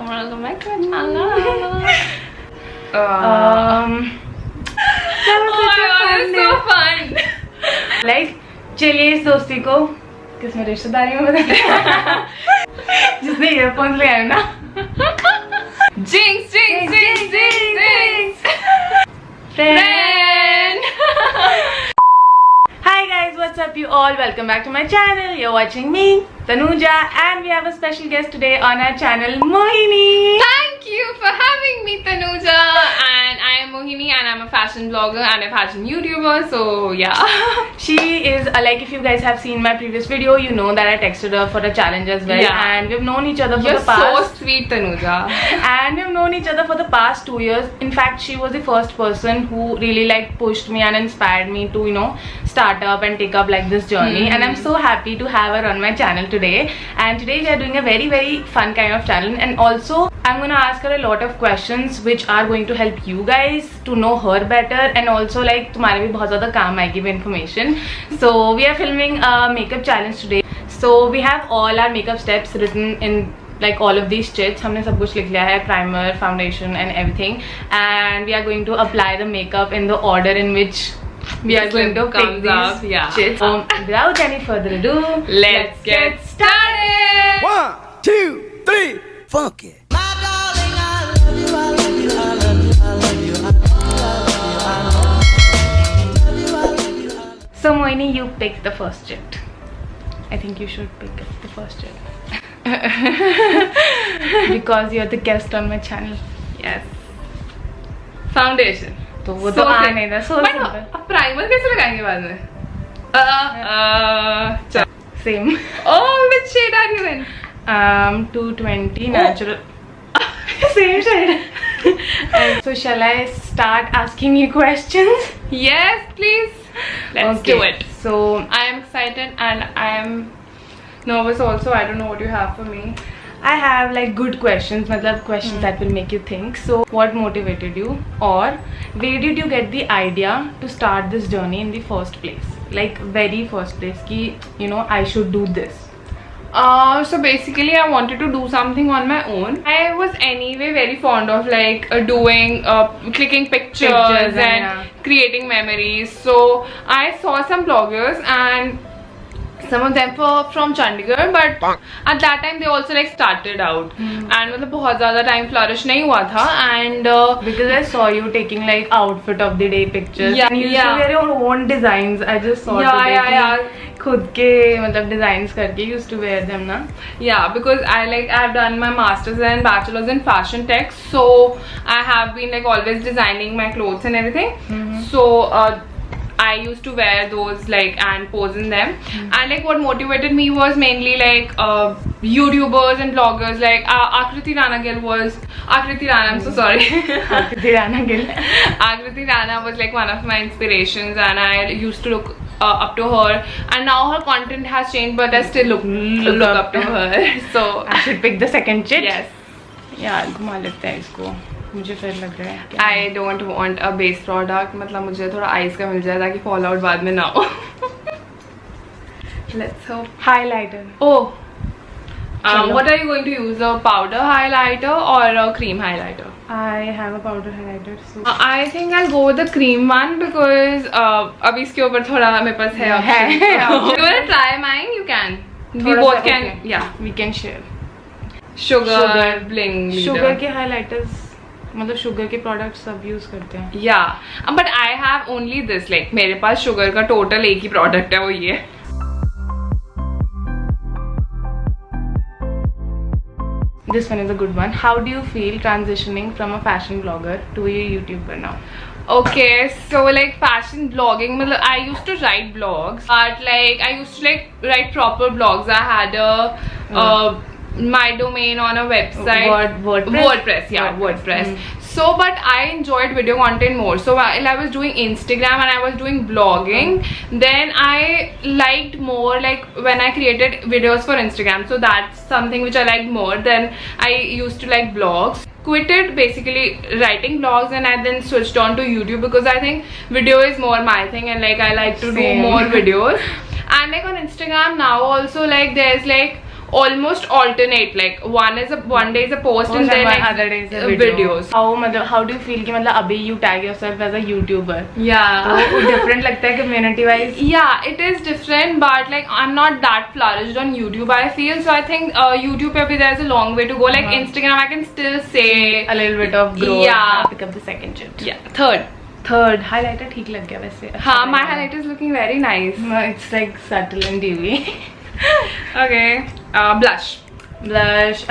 welcome back to my channel. That was such a fun day. So fun. Like, चलिए इस दोस्ती को किसमें रिश्तेदारी में बताया जिसने ईयरफोन्स ले आए ना. Jinx. Friend. Hi guys, what's up you all? Welcome back to my channel. You're watching me, Tanuja, and we have a special guest today on our channel, Mohini. Thank you for having me, Tanuja. And I am Mohini, and I'm a fashion blogger and a fashion YouTuber. So yeah. She is like, if you guys have seen my previous video, you know that I texted her for a challenge as well. Yeah. And we've known each other for You're the past. so sweet, Tanuja. And we've known each other for the past 2 years. In fact, she was the first person who really like pushed me and inspired me to, you know, start up and take up like this journey. And I'm so happy to have her on my channel today. And today we are doing a very fun kind of challenge. And also I'm gonna ask her a lot of questions which are going to help you guys to know her better. And also like तुम्हारे भी बहुत ज़्यादा काम आएगी वो information. So we are filming a makeup challenge today. So we have all our makeup steps written in like all of these chits. हमने सब कुछ लिख लिया है, primer, foundation and everything, and we are going to apply the makeup in the order in which we are going to pick these chits. So without any further ado, Let's get started. 1, 2, 3, funk it. So Mohini, you pick the first chit. I think you should pick the first chit because you're the guest on my channel. Yes. Foundation. तो वो तो आ नहीं रहा. So But अब primer कैसे लगाएंगे बाद में? same. Oh, which shade are you in? 220 natural. Same shade. So shall I start asking you questions? Yes, please. Let's do it. So I am excited and I am nervous also. I don't know what you have for me. I have like good questions, matlab questions that will make you think. So what motivated you, or where did you get the idea to start this journey in the first place? Like very first place ki, you know, I should do this. So basically I wanted to do something on my own. I was anyway very fond of like clicking pictures and creating memories. So I saw some bloggers and some of them were from Chandigarh, but at that time they also like started out and मतलब बहुत ज़्यादा time flourish नहीं हुआ था. And because I saw you taking like outfit of the day pictures, Yeah, and you used to wear your own designs. I just saw Yeah. खुद के मतलब designs करके used to wear them ना. Yeah, because I've done my masters and bachelors in fashion tech, so I have been like always designing my clothes and everything. So I used to wear those like and pose in them. And like what motivated me was mainly like YouTubers and bloggers like Akriti Rana Gill was Akriti Rana, I'm so sorry. Akriti Rana Gill. Akriti Rana was like one of my inspirations, and I used to look up to her, and now her content has changed, but I still look up to her. So I should pick the second chit. yes. यार घुमा लेते हैं इसको, मुझे फिर लग रहा है I don't want a base product. मतलब मुझे थोड़ा आइस का मिल जाए ताकि फॉल आउट बाद में ना हो. Let's hope. highlighter. Oh. Chalo. What are you going to use? A powder highlighter or a cream highlighter? I have a powder highlighter. So I think I'll go with the cream one because अभी इसके ऊपर थोड़ा मेरे पास है option. You wanna try mine? You can. We both can. Okay. Yeah. We can share. Sugar bling leader. Sugar के highlighters मतलब sugar के products सब यूज करते हैं. Yeah. But I have only this. Like मेरे पास शुगर का total एक ही product है, वो ये. This one is a good one. How do you feel transitioning from a fashion blogger to a YouTuber now? Okay, so like fashion blogging, I used to write blogs, but like I used to like write proper blogs. I had my domain on a website. WordPress? WordPress. So but I enjoyed video content more. So while I was doing Instagram and I was doing blogging, then I liked more like when I created videos for Instagram. So that's something which I liked more. Then I used to like blogs. Quitted basically writing blogs, and I then switched on to YouTube because I think video is more my thing, and like I like to do more videos. And like on Instagram now also, like there's like almost alternate. Like one day is a post and then like other days videos. How do you feel कि मतलब अभी you tag yourself as a YouTuber? Yeah. तो different लगता है community wise? Yeah, it is different, but like I'm not that flourished on YouTube, I feel. So I think YouTube पे भी there's a long way to go. Like Instagram, I can still say a little bit of growth. Yeah. Pick up the second shit. Yeah, third highlighter ठीक लग गया वैसे. हाँ, my highlighter is looking very nice. It's like subtle and dewy. Okay, blush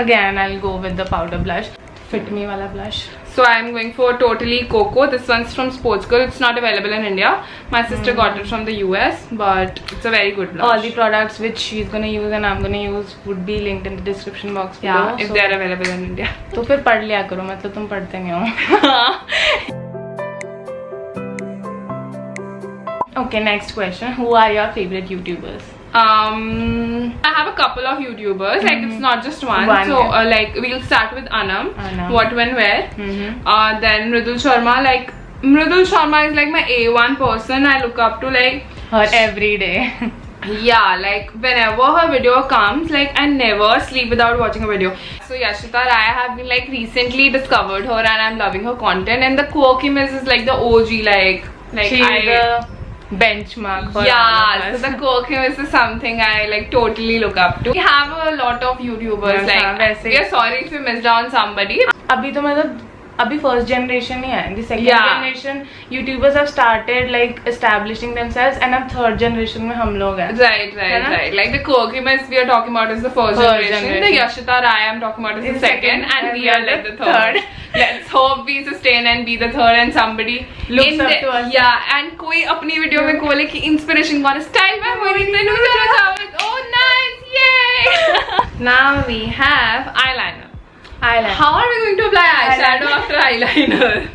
again. I'll go with the powder blush. Fit me wala blush. So I'm going for Totally Coco. This one's from Sports Girl. It's not available in India. My sister got it from the US, but it's a very good blush. All the products which she's gonna use and I'm gonna use would be linked in the description box below. Yeah, if they're available in India. तो फिर पढ़ लिया करो, मतलब तुम पढ़ते नहीं हो. Okay, next question. Who are your favorite YouTubers? I have a couple of YouTubers. Like it's not just one. So like we'll start with Anam. What, when, where. Then Mridul Sharma. Like Mridul Sharma is like my A1 person. I look up to like her every day. Yeah, like whenever her video comes, like I never sleep without watching a video. So Yashita Rai, I have been like recently discovered her and I'm loving her content. And the Quirkiness is like the OG. Like she's the benchmark for so the Quirkiness is something I like totally look up to. We have a lot of YouTubers. Like we are sorry if we missed out on somebody. अभी तो मतलब अभी first generation ही है. The second generation YouTubers have started like establishing themselves and अब third generation में हम लोग हैं. Right. Like the Quirkiness we are talking about is the first generation. The Yashita Rai I'm talking about is the second, and we are like the third. Let's hope we sustain and be the third and somebody looks up to us. Yeah, and कोई अपनी video में बोले कि inspiration कौन है? Style by Moini Tanu. Oh nice, yay! Now we have eyeliner. How are we going to apply eyeshadow after eyeliner?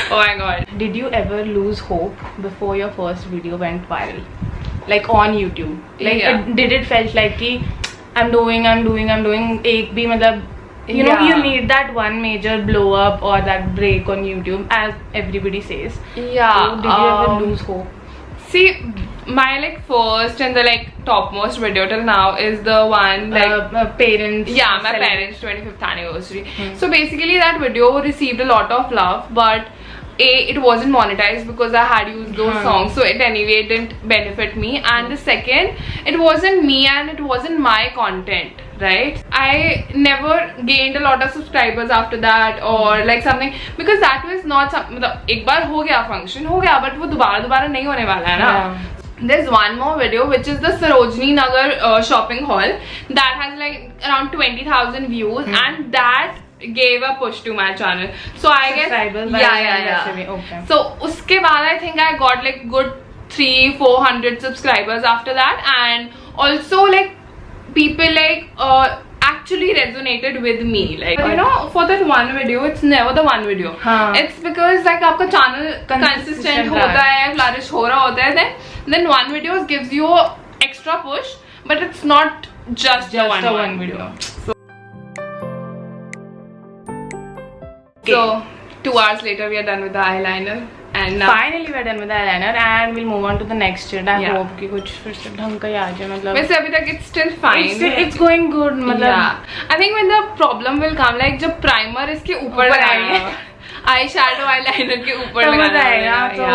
Oh my god. Did you ever lose hope before your first video went viral? Like on YouTube? Like did it felt like कि I'm doing एक भी मतलब you know you need that one major blow up or that break on YouTube as everybody says. Yeah. So did you ever lose hope? See, my like first and the like topmost video till now is the one like parents. Yeah, my parents' 25th anniversary. So basically that video received a lot of love, but it wasn't monetized because I had used those songs, so it anyway didn't benefit me. And the second, it wasn't me and it wasn't my content, right? I never gained a lot of subscribers after that or like something, because that was not something. एक बार हो गया function हो गया, but वो दोबारा नहीं होने वाला है ना. There's one more video which is the Sarojini Nagar shopping haul that has like around 20,000 views and that gave a push to my channel. So I guess Okay. So uske baad I think I got like good 300-400 subscribers after that, and also like people like actually resonated with me. Like you know, for that one video, it's never the one video. It's because like आपका channel consistent होता है, flourish हो रहा होता है, then one video gives you extra push, but it's not just the one video. So 2 hours later we are done with the eyeliner, and now finally we are done with the eyeliner and we'll move on to the next shade. I hope कि कुछ फिर से ढंग का ही आ जाए. मतलब वैसे अभी तक it's still fine. It's going good. मतलब yeah. I think when the problem will come, like जब primer इसके ऊपर लगाएंगे, eyeshadow eyeliner के ऊपर लगाएगा. So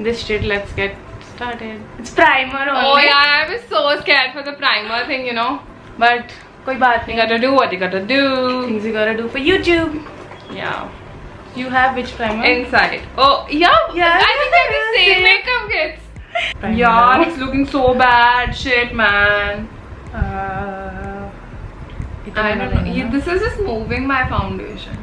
this shit, let's get started. It's primer only. Oh yeah, I was so scared for the primer thing, you know. But कोई बात नहीं. You gotta do what you gotta do. Things you gotta do for YouTube. Yeah. You have which primer? Inside. Oh yeah. I think they're the same makeup kits. Primer. Yeah, it's looking so bad. Shit, man. I don't know. This is just moving my foundation.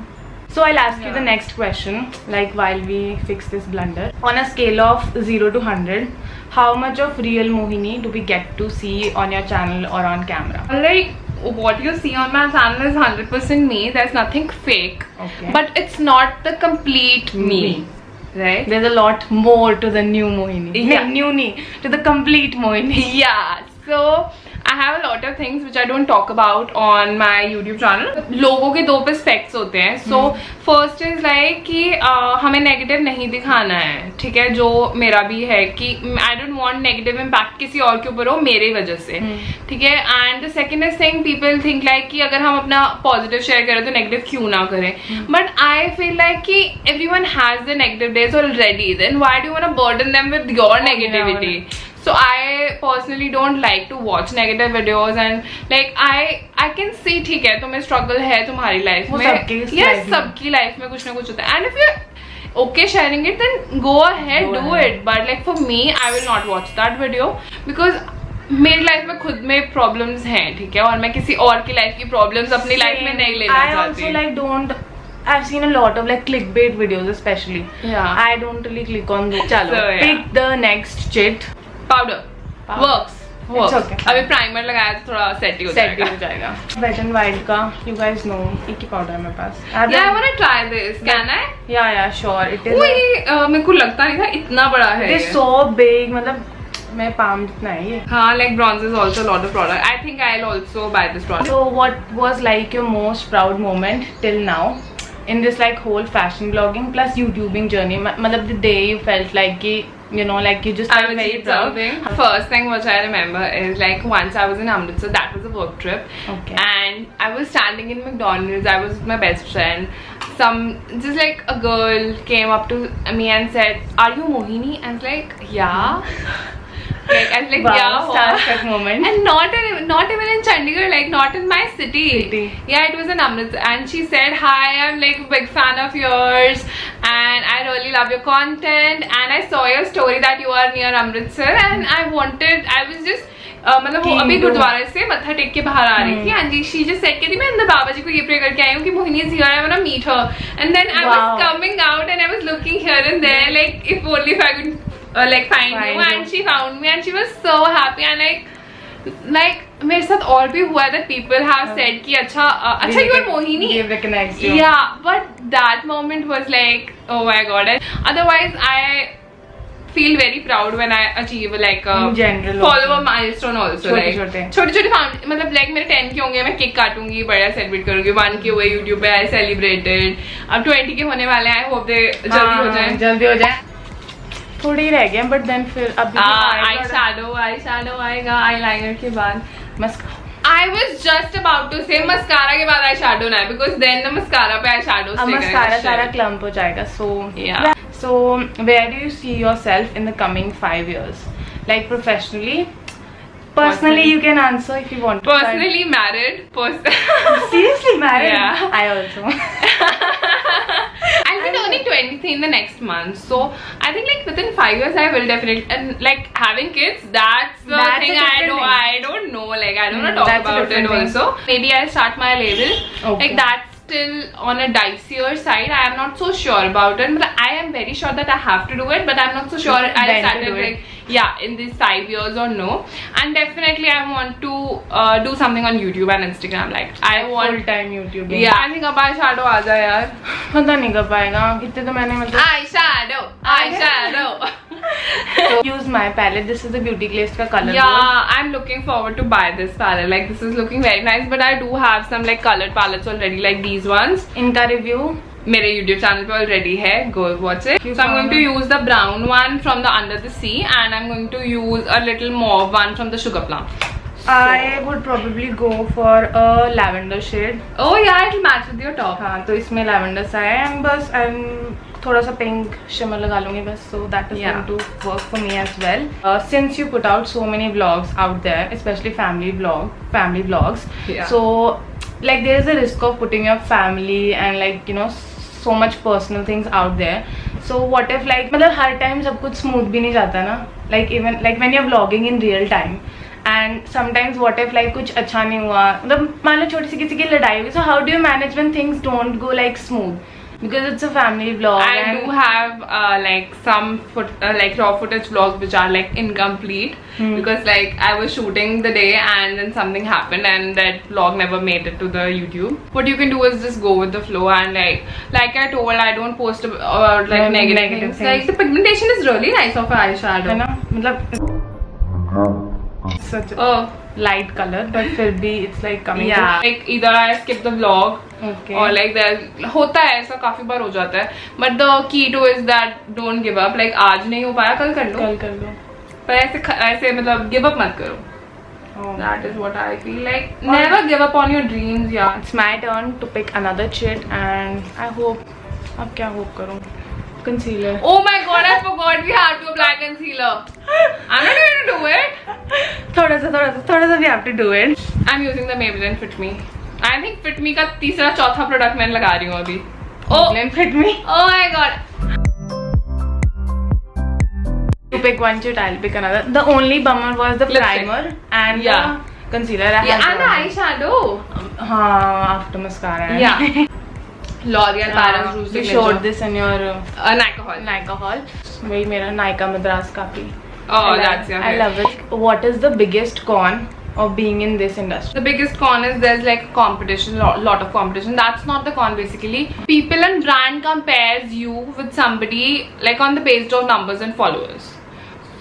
So I'll ask you the next question, like while we fix this blunder. On a scale of 0 to 100, how much of real Mohini do we get to see on your channel or on camera? Like, what you see on my channel is 100% me. There's nothing fake. Okay. But it's not the complete me. Right? There's a lot more to the new Mohini. Yeah. To the complete Mohini. Yeah. So I have a lot of things which I don't talk about on my YouTube channel. लोगों के दो पर्सपेक्ट्स होते हैं. So first is like कि हमें negative नहीं दिखाना है, ठीक है, जो मेरा भी है कि I don't want negative impact किसी और के ऊपर हो मेरे वजह से, ठीक है. And the second is thing, people think like कि अगर हम अपना positive शेयर करें तो नेगेटिव क्यों ना करें. But I feel like कि everyone has the negative days already. Then why do you want to burden them with your negativity? So I personally don't like to watch negative videos and like I can see ठीक है तुम्हें struggle है तुम्हारी life में, yes सबकी life में कुछ ना कुछ होता है, and if you're okay sharing it then go ahead do it. But like for me I will not watch that video because मेरी लाइफ में खुद में प्रॉब्लम्स हैं, ठीक है, और मैं किसी और की लाइफ की प्रॉब्लम्स अपनी लाइफ में नहीं लेना चाहती. I also like don't. I've seen a lot of like clickbait videos especially. Yeah. I don't really click on those. चलो. So, pick the next shit. Powder. Works. It's okay. अभी primer लगाया तो थोड़ा set ही हो जाएगा. Wet n Wild का you guys know एक ही powder है मेरे पास. Yeah, I wanna try this. Can I? Yeah, sure. It is. वो मेरे को लगता नहीं था इतना बड़ा है. It is so big, मतलब मेरे palm जितना है ये. हाँ, like bronzes also a lot of product. I think I'll also buy this product. So what was like your most proud moment till now in this like whole fashion blogging plus YouTubing journey? मतलब the day you felt like कि you know like you just felt very proud. First thing which I remember is like once I was in Amritsar, that was a work trip. Okay. And I was standing in McDonald's. I was with my best friend. Just like a girl came up to me and said, "Are you Mohini?" And I was like, "Yeah." Like I was like, wow, yeah, starstruck moment. And not even in Chandigarh, like not in my city. Yeah, it was in Amritsar. And she said, "Hi, I'm like a big fan of yours, and I really love your content. And I saw your story that you are near Amritsar, and I was just." मतलब वो अभी गुरुद्वारे से मत्था take के बाहर आ रही थी and she just said कि मैं अंदर बाबा जी को ये प्रे करके आई हूँ कि Mohini is here, I wanna meet her. And then I was coming out and I was looking here and there like if only if I could like find you. And she found me and she was so happy and like मेरे साथ और भी हुआ that people have said कि अच्छा you are Mohini. They recognized you. Yeah, but that moment was like oh my god. Otherwise I feel very proud when I achieve like a follow a milestone also. छोटे मतलब like मेरे 10 के होंगे मैं cake काटूंगी बड़ा celebrate करूंगी. 1 के हुए YouTube पे I celebrated. अब 20 के होने वाले हैं. I hope they जल्दी हो जाए. थोड़े ही रह गए बट देन फिर अभी आई शैडो आएगा eyeliner के बाद. I was just about to say mascara के बाद eyeshadow ना because then the mascara पे eyeshadow stick करेगा. mascara सारा clump हो जाएगा. So yeah. So where do you see yourself in the coming 5 years? Like professionally? Personally you can answer if you want to. Personally married. Seriously married? Yeah. I also. I'll be turning 23 in the next month, so I think like within 5 years I will definitely, and like having kids, that's the thing I don't know, like I don't want to talk about it also. Maybe I'll start my label. Okay. Like that's still on a dicier side. I am not so sure about it, but I am very sure that I have to do it, but I'm not so sure I'll start it like in these 5 years or no. And definitely I want to do something on YouTube and Instagram. Like I want full-time YouTube. Yeah, I think अब eyeshadow आ जाए यार. पता नहीं कब आएगा. इतने तो मैंने मतलब eyeshadow. So use my palette. This is the Beauty Glazed का color. Yeah, I'm looking forward to buy this palette. Like this is looking very nice, but I do have some like colored palettes already, like these ones. इनका review मेरे YouTube channel पे already है. Go watch it. So I'm going to use the brown one from the Under the Sea, and I'm going to use a little mauve one from the Sugar Plum. I would probably go for a lavender shade. Oh yeah, it'll match with your top. हाँ तो इसमें lavender सा है and बस थोड़ा सा pink shimmer लगा लूँगी बस. So that is going to work for me as well. Since you put out so many vlogs out there, especially family vlogs. Yeah. So like there is a risk of putting your family and like you know so much personal things out there. So what if like मतलब हर time सब कुछ smooth भी नहीं जाता ना. Like even like when you're vlogging in real time. And sometimes what if like कुछ अच्छा नहीं हुआ, मतलब मान लो छोटी सी किसी की लड़ाई हुई. So how do you manage when things don't go like smooth? Because it's a family vlog. I do have like some like raw footage vlogs which are like incomplete because like I was shooting the day and then something happened and that vlog never made it to the YouTube. What you can do is just go with the flow and like I told, I don't post about like negative things. Like the pigmentation is really nice of eyeshadow. है ना, मतलब such a Oh. light color, but फिर भी it's like coming. Yeah. Like either I skip the vlog, Okay. or like there होता है ऐसा काफी बार हो जाता है. But the key to is that don't give up. Like आज नहीं हो पाया कल कर लो. कल कर लो. पर ऐसे मतलब give up मत करो. Oh. That is what I feel like. Never give up on your dreams. Yeah. It's my turn to pick another chit, and I hope. अब क्या hope करूँ? Concealer. Oh my god, I forgot we have to apply concealer. I'm not going to do it. थोड़ा सा we have to do it. I'm using the Maybelline Fit Me. I think Fit Me का तीसरा चौथा product मैं लगा रही हूँ अभी. Oh, Maybelline Fit Me. oh my god. You pick one chit, I'll pick another. The only bummer was the Lipstick. primer and Yeah. the concealer. I Yeah, had and the eyeshadow. हाँ, after mascara. Yeah. L'Oreal Paris Rouge You Signature. showed this in your Nykaa haul. Nykaa haul. वही मेरा Nykaa Madras काफी. Oh, I that's your I love it. What is the biggest con of being in this industry? The biggest con is there's like competition, lot of competition. That's not the con basically. People and brand compares you with somebody like on the based of numbers and followers.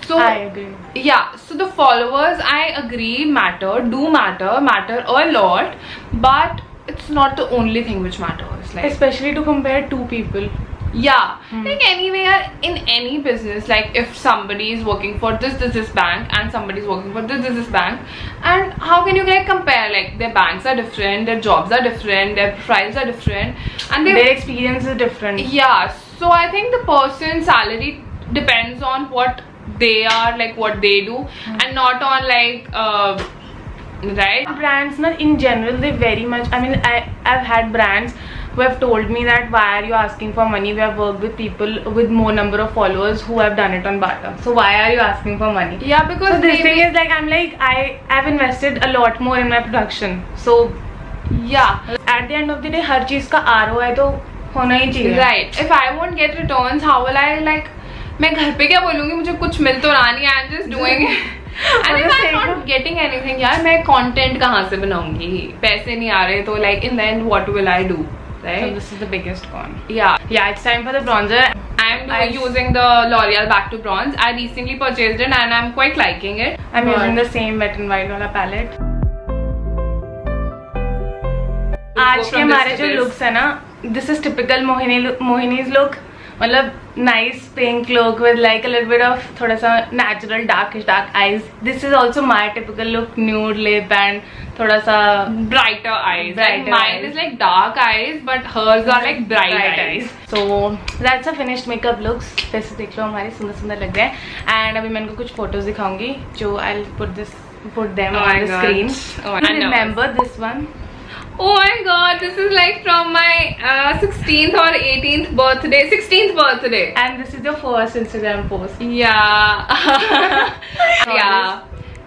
So I agree. yeah, so the followers I agree matter a lot, but it's not the only thing which matters. Like Especially to compare two people. yeah, like anywhere in any business, like if somebody is working for this bank and somebody is working for this bank, and how can you like compare? Like their banks are different, their jobs are different, their profiles are different, and Their experience is different. yeah. So I think the person's salary depends on what they are, like what they do, and not on like right. Brands, not in general, they very much. I mean, I've had brands who have told me that why are you asking for money? We have worked with people with more number of followers who have done it on Bata. So why are you asking for money? Yeah, because So this maybe- thing is like I've invested a lot more in my production. So yeah. at the end of the day, हर चीज का ROI तो होना ही चाहिए. Right. If I won't get returns, how will I like? मैं घर पे क्या बोलूँगी? मुझे कुछ मिल तो रहा नहीं. I'm just doing it. And if I'm not getting anything, यार मैं content कहाँ से बनाऊँगी? पैसे नहीं आ रहे तो like in the end what will I do? So Right? this is the biggest con. Yeah. Yeah, it's time for the bronzer. I'm I- using the L'Oreal Back to Bronze. I recently purchased it and I'm quite liking it. I'm But- using the same Wet n Wild वाला palette. आज के from this हमारे to जो this. looks है ना, this is typical Mohini's look. मतलब nice pink look with like a little bit of थोड़ा सा natural dark eyes. This is also my typical look, nude lip and थोड़ा सा brighter eyes. Brighter like mine eyes. is like dark eyes, but hers are like bright eyes. So that's a finished makeup looks. फिर से देख लो हमारे सुंदर सुंदर लग रहे हैं. And अभी मैं इनको कुछ photos दिखाऊंगी जो I'll put them Oh on my the God. screen. Oh, I know. Remember this one? Oh my god, this is like from my 16th or 18th birthday. 16th birthday. And this is your first Instagram post. Yeah. Yeah.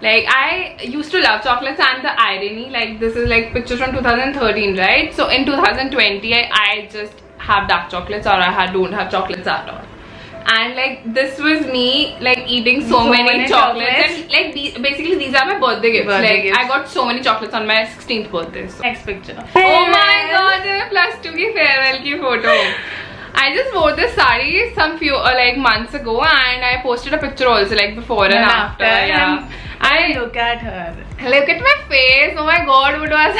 Like I used to love chocolates, and the irony, like this is like pictures from 2013, right? So in 2020, I just have dark chocolates, or I don't have chocolates at all. And like this was me like eating so many chocolates, and like basically these are my birthday gifts. Like I got so many chocolates on my 16th birthday. So. Next picture. Oh my god, this is +2 ki farewell ki photo. I just wore this sari some few like months ago, and I posted a picture also like before and after. Yeah. I look at her. Look at my face. Oh my god, what was?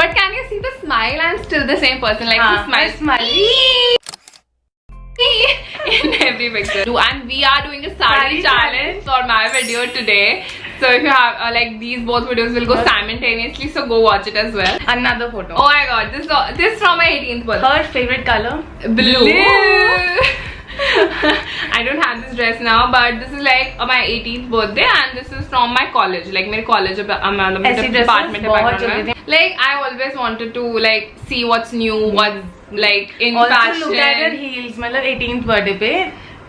But can you see the smile? I'm still the same person. Like the smile. Smiley. In every picture. And we are doing a sari challenge for my video today. So if you have like these both videos will go simultaneously, so go watch it as well. Another photo. Oh my god, this is from my 18th birthday. Her favorite color? Blue. I don't have this dress now, but this is like my 18th birthday, and this is from my college. Like my college department. Like I always wanted to like see what's new, what's like in also fashion. Look at her heels. मतलब 18th birthday पे.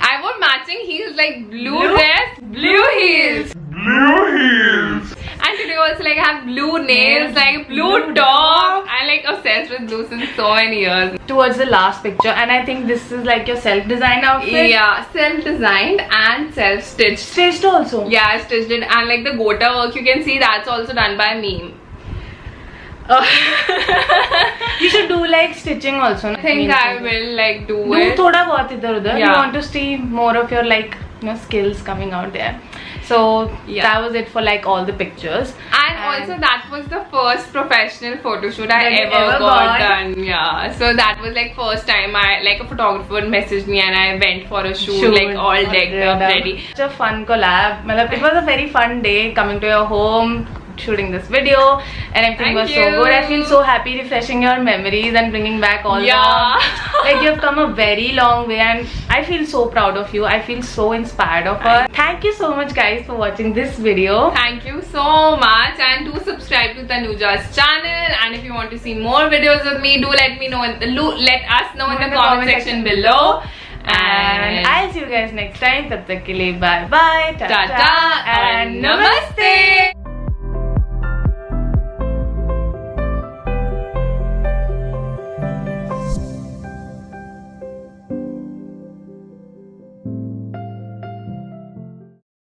I wore matching heels, like blue dress, blue heels. And today also like I have blue nails, like blue top. I'm like obsessed with blue since so many years. Towards the last picture, and I think this is like your self-designed outfit. Yeah, self-designed and self-stitched. Stitched also. Yeah, I stitched it, and like the gota work you can see, that's also done by me. You should do like stitching also. I think I will like do Do it. थोड़ा बहुत इधर उधर. Yeah. You want to see more of your like skills coming out there. So Yeah. that was it for like all the pictures. And also that was the first professional photo shoot I That you ever ever got got. done. Yeah. So that was like first time I like a photographer messaged me and I went for a shoot, like all decked up, ready. Such a fun collab. Matlab, it was a very fun day coming to your home, shooting this video, and everything Thank was so you. good. I feel so happy refreshing your memories and bringing back all Yeah. the like you've come a very long way, and I feel so proud of you. I feel so inspired of her. Thank you so much guys for watching this video. Thank you so much, and do subscribe to Tanuja's channel. And if you want to see more videos of me, do let me know let us know in the comment section below. And I'll see you guys next time. Tab tak ke liye bye bye, Tata and Namaste.